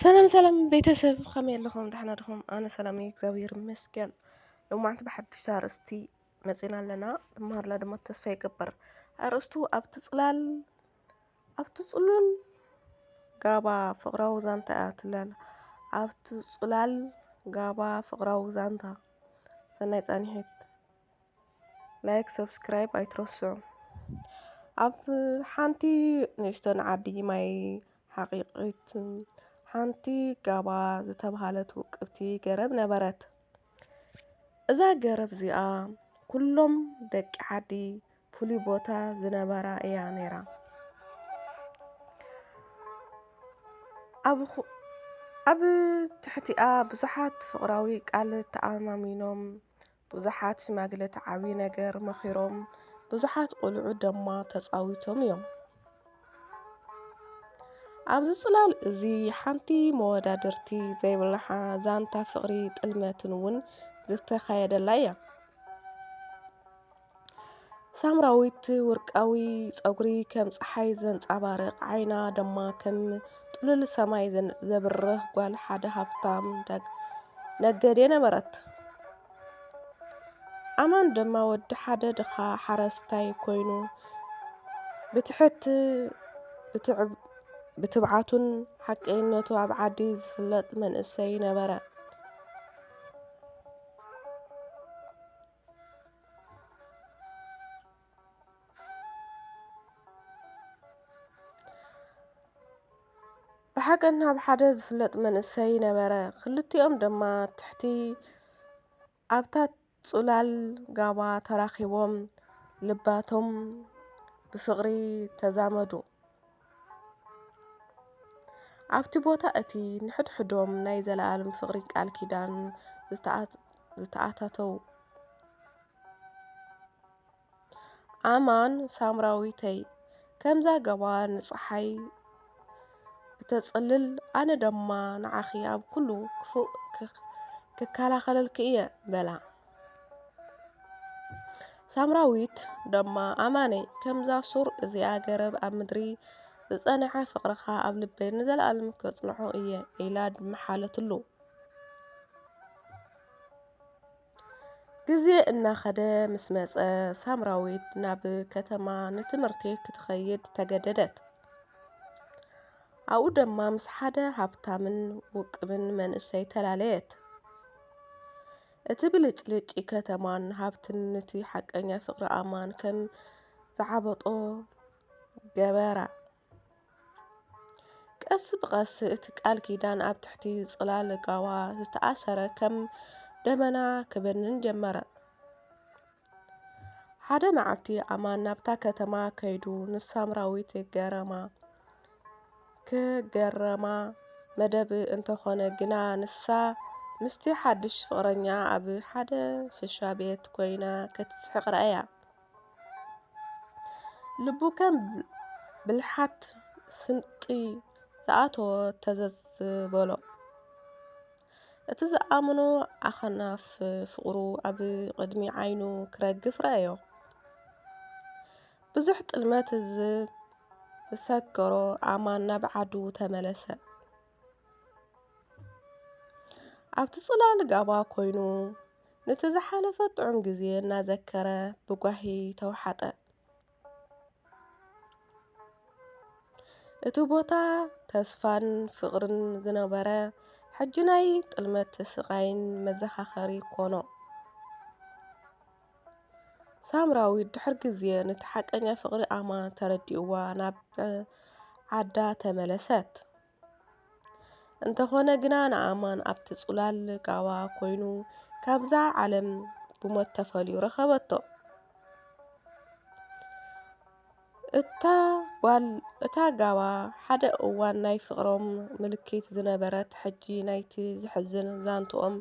ሰላም ሰላም ቤተሰብ ከመይ ኣለኹም ደህና ዲኹም? ኣነ ሰላም እየ እግዚአብሔር ይመስገን። ሎማዓንቲ ብሓዱሽ ኣርእስቲ መፂና ኣለና። ትምሃርላ ድማ ተስፋ ይግበር። ኣርእስቱ ኣብቲ ጽሉል ጋባ ፍቕራዊ ዛንታ እያ ትብል። ኣብቲ ጽላል ጋባ ፍቕራዊ ዛንታ። ሰናይ ጻኒሒት ላይክ ሰብስክራይብ ኣይትረስዑ። ኣብ ሓንቲ ንእሽቶን ዓዲ ማይ ሓቂቂት ሓንቲ ጋባ ዝተባህለት ውቅብቲ ገረብ ነበረት። እዛ ገረብ እዚኣ ኩሎም ደቂ ዓዲ ፍሉይ ቦታ ዝነበራ እያ ነይራ። ኣብ ትሕቲኣ ብዙሓት ፍቕራዊ ቃል ተኣማሚኖም፣ ብዙሓት ሽማግለታት ዓብይ ነገር መኺሮም፣ ብዙሓት ቆልዑ ድማ ተፃዊቶም እዮም። ኣብዚ ጽላል እዚ ሓንቲ መወዳድርቲ ዘይብላሓ ዛንታ ፍቕሪ ጥልመትን እውን ዝተኻየደላ እያ። ሳምራዊት ወርቃዊ ፀጉሪ ከም ፀሓይ ዘንፀባርቕ ዓይና ድማ ከም ጥሉል ሰማይ ዘብርህ ጓል ሓደ ሃብታም ነጋዴ ነበረት። ኣማን ድማ ወዲ ሓደ ድኻ ሓረስታይ ኮይኑ ብትብዓቱን ሓቀኝነቱ ኣብ ዓዲ ዝፍለጥ መንእሰይ ነበረ። ብሓቀን ኣብ ሓደ ዝፍለጥ መንእሰይ ነበረ። ክልቲኦም ድማ ትሕቲ ኣብታ ጽላል ጋባ ተራኺቦም ልባቶም ብፍቕሪ ተዛመዱ። ኣብቲ ቦታ እቲ ንሕድሕዶም ናይ ዘለኣለም ፍቕሪ ቃል ኪዳን ዝተኣታተው። ኣማን ሳምራዊተይ ከምዛ ጋባ ንፀሓይ እተፅልል ኣነ ድማ ንዓኺ ኣብ ኩሉ ክፉእ ክከላኸለልኪ እየ በላ። ሳምራዊት ድማ ኣማነይ ከምዛ ሱር እዚኣ ገረብ ኣብ ምድሪ ዝጸንሐ ፍቕርኻ ኣብ ልበይ ንዘለኣለም ከጽንሖ እየ ኢላ ድመሓለትሉ። ግዜ እናኸደ ምስ መጸ ሳምራዊት ናብ ከተማ ንትምህርቲ ክትኸይድ ተገደደት። ኣብኡ ድማ ምስ ሓደ ሃብታምን ውቅብን መንእሰይ ተላለየት። እቲ ብልጭልጭ ከተማን ሃብትን ነቲ ሓቀኛ ፍቕሪ ኣማን ከም ዝዓበጦ ገበራ። ቀስ ብቐስ እቲ ቃል ኪዳን ኣብ ትሕቲ ጽላል ጋባ ዝተኣሰረ ከም ደመና ክበንን ጀመረ። ሓደ መዓልቲ ኣማን ናብታ ከተማ ከይዱ ንሳምራዊት ክገረማ መደብ እንተኾነ ግና ንሳ ምስቲ ሓድሽ ፍቕረኛ ኣብ ሓደ ሽሻ ቤት ኮይና ክትስሕቕ ረኣያ። ልቡ ከም ብልሓት ስንቂ ዝኣተዎ ተዘዝ በሎ። እቲ ዝኣምኖ ኣኽናፍ ፍቕሩ ኣብ ቅድሚ ዓይኑ ክረግፍ ረኣዮ። ብዙሕ ጥልመት ዝሰከሮ ኣማን ናብ ዓዱ ተመለሰ። ኣብቲ ጽላል ጋባ ኮይኑ ነቲ ዝሓለፈ ጥዑም ግዜ እናዘከረ ብጓሂ ተዋሓጠ። እቲ ቦታ ተስፋን ፍቕርን ዝነበረ ሕጂ ናይ ጥልመት ስቃይን መዘኻኸሪ ኮኖ። ሳምራዊት ድሕሪ ግዜ ነቲ ሓቀኛ ፍቕሪ ኣማን ተረዲእዋ ናብ ዓዳ ተመለሰት። እንተኾነ ግና ንኣማን ኣብቲ ጽላል ጋባ ኮይኑ ካብዛ ዓለም ብሞት ተፈልዩ ረኸበቶ። እታ ጋባ ሓደ እዋን ናይ ፍቕሮም ምልክት ዝነበረት ሕጂ ናይቲ ዝሕዝን ዛንትኦም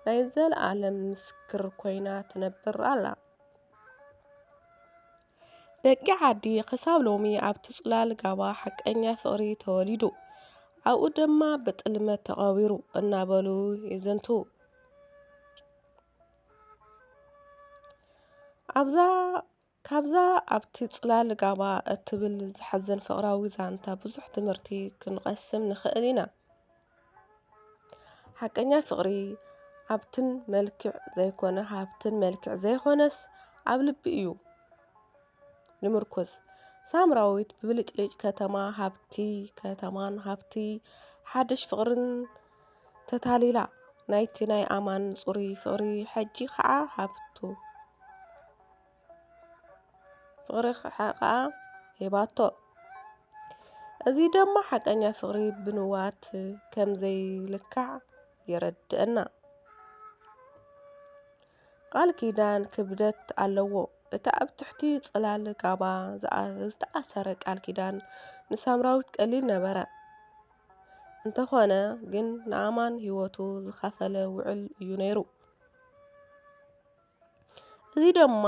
ናይ ዘለኣለም ምስክር ኮይና ትነብር ኣላ። ደቂ ዓዲ ክሳብ ሎሚ ኣብቲ ጽላል ጋባ ሓቀኛ ፍቕሪ ተወሊዱ ኣብኡ ድማ ብጥልመት ተቐቢሩ እናበሉ ይዝንቱ። ካብዛ ኣብቲ ጽላል ጋባ እትብል ዝሕዝን ፍቕራዊ ዛንታ ብዙሕ ትምህርቲ ክንቐስም ንኽእል ኢና። ሓቀኛ ፍቕሪ ኣብትን መልክዕ ዘይኮነ ሃብትን መልክዕ ዘይኮነስ ኣብ ልቢ እዩ ንምርኩዝ። ሳምራዊት ብብልጭልጭ ከተማን ሃብቲ ሓድሽ ፍቕርን ተታሊላ ናይቲ ናይ ኣማን ጽሩይ ፍቕሪ ሕጂ ከዓ ሃብቱ ፍቕሪ ከዓ ሂባቶ። እዚ ድማ ሓቀኛ ፍቕሪ ብንዋት ከም ዘይልካዕ የረድአና። ቃል ኪዳን ክብደት ኣለዎ። እታ ኣብ ትሕቲ ጽላል ጋባ ዝተኣሰረ ቃል ኪዳን ንሳምራዊት ቀሊል ነበረ። እንተኾነ ግን ንኣማን ህይወቱ ዝኸፈለ ውዕል እዩ ነይሩ። እዚ ድማ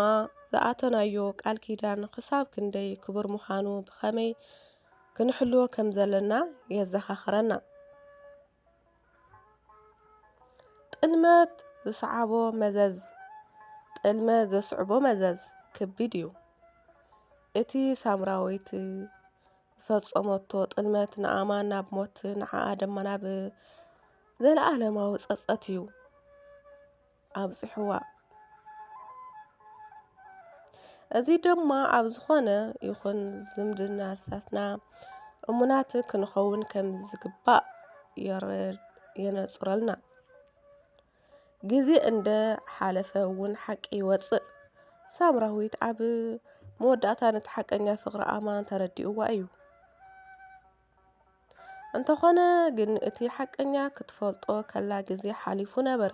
ዝኣተናዮ ቃል ኪዳን ክሳብ ክንደይ ክቡር ምዃኑ ብኸመይ ክንሕልዎ ከም ዘለና የዘኻኽረና። ጥልመት ዘስዕቦ መዘዝ ከቢድ እዩ። እቲ ሳምራዊት ዝፈጸመቶ ጥልመት ንኣማን ናብ ሞት ንዓኣ ድማ ናብ ዘለኣለማዊ ጸጸት እዩ ኣብጽሕዋ። እዚ ድማ ኣብ ዝኾነ ይኹን ዝምድናታትና እሙናት ክንኸውን ከም ዝግባእ የነጽረልና። ግዜ እንደ ሓለፈ እውን ሓቂ ይወፅእ። ሳምራዊት ኣብ መወዳእታ ነቲ ሓቀኛ ፍቕሪ ኣማን ተረዲእዋ እዩ። እንተኾነ ግን እቲ ሓቀኛ ክትፈልጦ ከላ ግዜ ሓሊፉ ነበረ።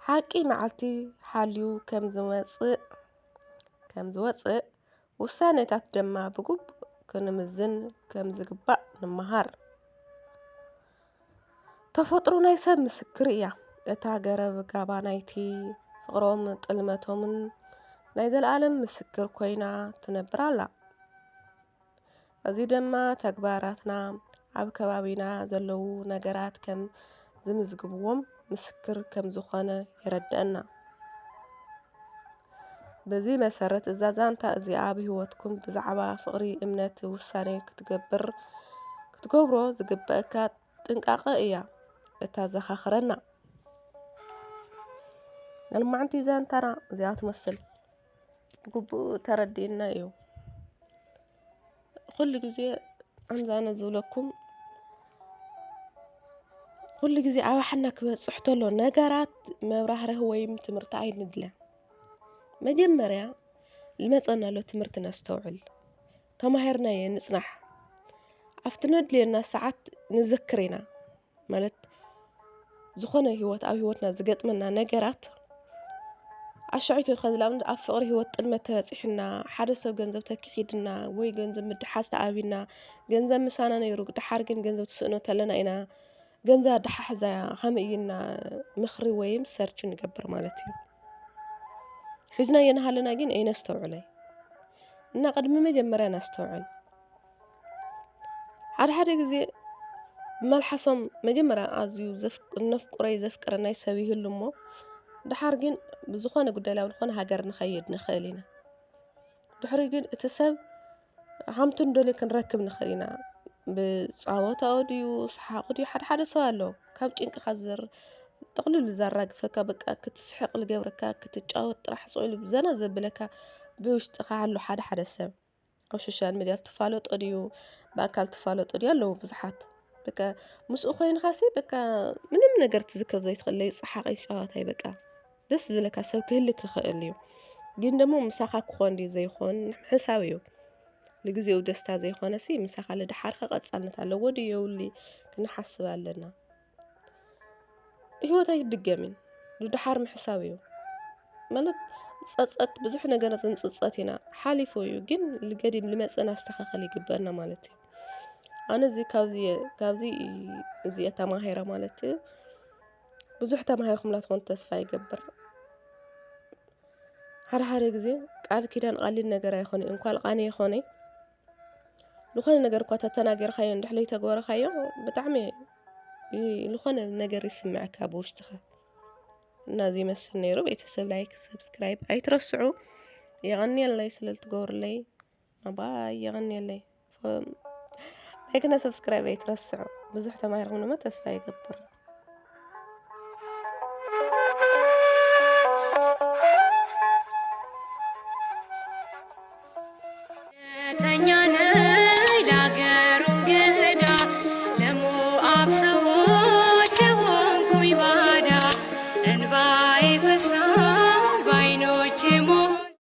ሓቂ መዓልቲ ሓልዩ ከም ዝወፅእ ውሳኔታት ድማ ብግቡእ ክንምዝን ከም ዝግባእ ንመሃር። ተፈጥሮ ናይ ሰብ ምስክር እያ። እታ ገረብ ጋባ ናይቲ ፍቕሮም ጥልመቶምን ናይ ዘለኣለም ምስክር ኮይና ትነብር ኣላ። እዚ ድማ ተግባራትና ኣብ ከባቢና ዘለዉ ነገራት ከም ዝምዝግብዎም ምስክር ከም ዝኾነ የረድአና። በዚ መሰረት እዛ ዛንታ እዚኣ ብሂወትኩም ብዛዕባ ፍቕሪ እምነት ውሳነ ክትገብሮ ዝግበአካ ጥንቃቐ እያ እተዘኻኽረና። ንልማዓንቲ ዛንታና እዚኣ ትመስል ብግቡእ ተረዲእና እዩ። ኩሉ ግዜ ከምዛነ ዝብለኩም ኩሉ ግዜ ኣባሓና ክበፅሕ ተሎ ነገራት መብራህርህ ወይም ትምህርቲ ኣይንድለ። መጀመርያ ልመጸና ሎ ትምህርቲ ነስተውዕል ተማሂርናዮ ንጽናሕ ኣብቲ ነድልየና ሰዓት ንዘክር ኢና ማለት ዝኾነ ኣብ ህይወትና ዝገጥመና ነገራት ኣሻዒቱ ከዝላብን ኣብ ፍቕሪ ህይወት ጥልመት ተበፂሕና ሓደ ሰብ ገንዘብ ተክሒድና ወይ ገንዘብ ምድሓዝ ተኣቢና ገንዘብ ምሳና ነይሩ ድሓር ግን ገንዘብ ትስእኖ ተለና ኢና ገንዘብ ኣደሓሕዛ ከመይ ኢልና ምኽሪ ወይም ሰርች ንገብር ማለት እዩ። ሒዝናዮ እናሃለና ግን ኣይነስተውዕሎይ እና ቅድሚ መጀመርያ ነስተውዕል። ሓደ ግዜ ብመልሓሶም መጀመርያ ኣዝዩ ነፍቁረይ ዘፍቅረናይ ሰብ ይህሉ እሞ ድሓር ግን ብዝኾነ ጉዳይ ናብ ዝኾነ ሃገር ንኸይድ ንኽእል ኢና። ድሕሪ ግን እቲ ሰብ ሃምቱ እንደልዮ ክንረክብ ንኽእል ኢና። ብፃወታኡ ድዩ ሰሓቑ ድዩ ሓደ ሰብ ኣሎ ካብ ጭንቅኻ ጠቕሊሉ ዘራግፈካ በቃ ክትስሕቕ ዝገብረካ ክትጫወት ጥራሕ ፅኢሉ ዘና ዘብለካ ብውሽጥኻ ኣሎ ሓደ ሰብ ኣብ ሶሻል ሚድያ ትፋለጦ ድዩ ብኣካል ትፋለጦ ድዩ ኣለዉ ብዙሓት በቃ ምስኡ ኮይንካሲ በቃ ምንም ነገር ትዝክር ዘይትኽእል ይፀሓቕ ይጫወታይ በቃ ደስ ዝብለካ ሰብ ክህልክ ይኽእል እዩ። ግን ደሞ ምሳኻ ክኾን ድዩ ዘይኮን ሕሳብ እዩ። ንግዚኡ ደስታ ዘይኮነሲ ምሳኻ ለድሓር ቀጻልነት ኣለዎ ድዩ የብሉ ክንሓስብ ኣለና። ህይወት ኣይትድገምን ንድሓር ምሕሳብ እዩ ማለት ጸጸት ብዙሕ ነገር ንፅጸት ኢና ሓሊፉ እዩ ግን ልገዲም ልመፅእ ናስተኻኽል ይግበአና ማለት እዩ። ኣነ እዚ ካብዚ እዚኣ ተማሂረ ማለት እዩ ብዙሕ ተማሂርኩምላ ትኾን ተስፋ ይገብር። ሓደ ግዜ ቃል ኪዳን ቀሊል ነገር ኣይኮነ እንኳን ቃኒ ይኾነ ዝኾነ ነገር እኳ ተተናገርካዮ እንድሕር ተግበርካዮ ብጣዕሚ ዝኾነ ነገር ይስምዓካ ብውሽጥኻ እና እዚ ይመስል ነይሩ። ቤተሰብ ላይክ ሰብስክራይብ ኣይትረስዑ። የቀኒየለይ ስለልትገብሩለይ ባይ የቀኒየለይ ላይክና ሰብስክራይብ ኣይትረስዑ። ብዙሕ ተማሂርኩም ድማ ተስፋ ይገብር።